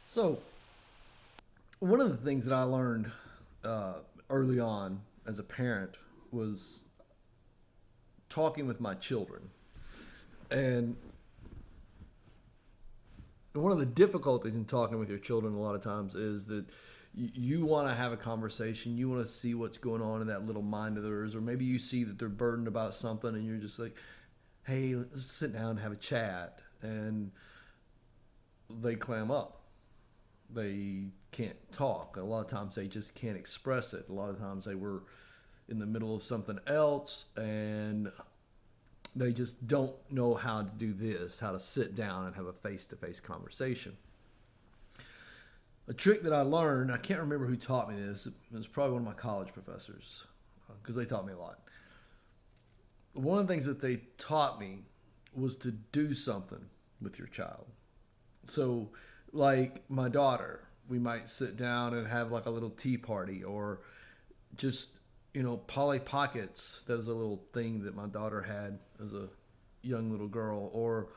So, one of the things that I learned uh, early on as a parent was talking with my children. And one of the difficulties in talking with your children a lot of times is that you want to have a conversation. You want to see what's going on in that little mind of theirs. Or maybe you see that they're burdened about something and you're just like, hey, let's sit down and have a chat. And they clam up. They can't talk. A lot of times they just can't express it. A lot of times they were in the middle of something else and they just don't know how to do this, how to sit down and have a face to face conversation. A trick that I learned, I can't remember who taught me this, it was probably one of my college professors because they taught me a lot. One of the things that they taught me was to do something with your child. So, like my daughter, we might sit down and have like a little tea party or just, Polly Pockets. That was a little thing that my daughter had as a young little girl. Or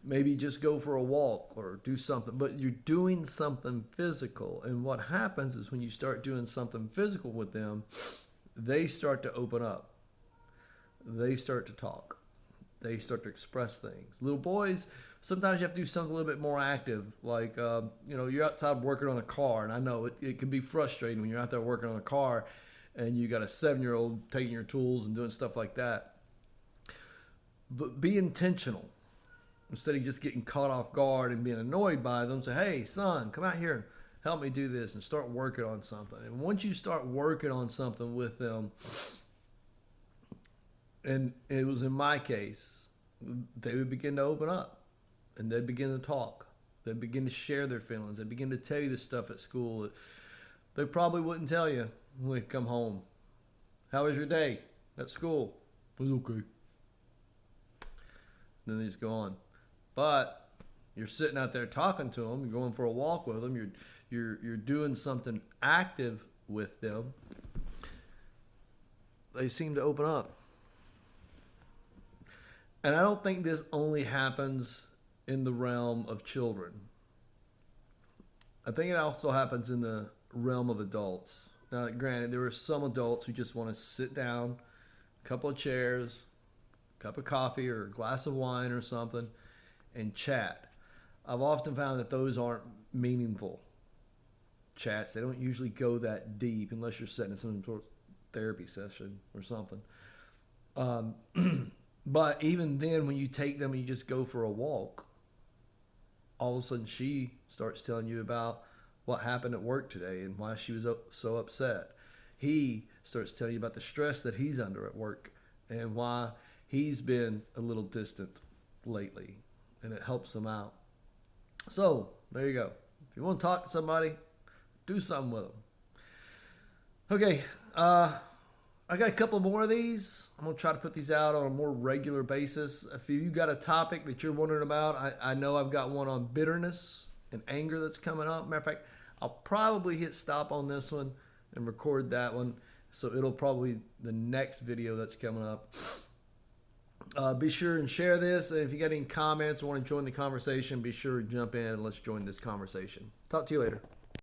maybe just go for a walk or do something. But you're doing something physical. And what happens is when you start doing something physical with them, they start to open up. They start to talk. They start to express things. Little boys, sometimes you have to do something a little bit more active. Like, you're outside working on a car, and I know it can be frustrating when you're out there working on a car and you got a 7-year-old taking your tools and doing stuff like that. But be intentional. Instead of just getting caught off guard and being annoyed by them, say, hey, son, come out here and help me do this and start working on something. And once you start working on something with them, and it was in my case, they would begin to open up and they'd begin to talk. They'd begin to share their feelings. They'd begin to tell you the stuff at school that they probably wouldn't tell you when they come home. How was your day at school? It was okay. Then they just go on. But you're sitting out there talking to them, you're going for a walk with them, you're doing something active with them. They seem to open up. And I don't think this only happens in the realm of children. I think it also happens in the realm of adults. Now, granted, there are some adults who just want to sit down, a couple of chairs, a cup of coffee or a glass of wine or something, and chat. I've often found that those aren't meaningful chats. They don't usually go that deep unless you're sitting in some sort of therapy session or something. But even then, when you take them and you just go for a walk, all of a sudden she starts telling you about what happened at work today and why she was so upset. He starts telling you about the stress that he's under at work and why he's been a little distant lately. And it helps them out. So, there you go. If you want to talk to somebody, do something with them. Okay, I got a couple more of these. I'm going to try to put these out on a more regular basis. If you got a topic that you're wondering about, I know I've got one on bitterness and anger that's coming up. Matter of fact, I'll probably hit stop on this one and record that one. So it'll probably the next video that's coming up. Be sure and share this. And if you got any comments or want to join the conversation, be sure to jump in and let's join this conversation. Talk to you later.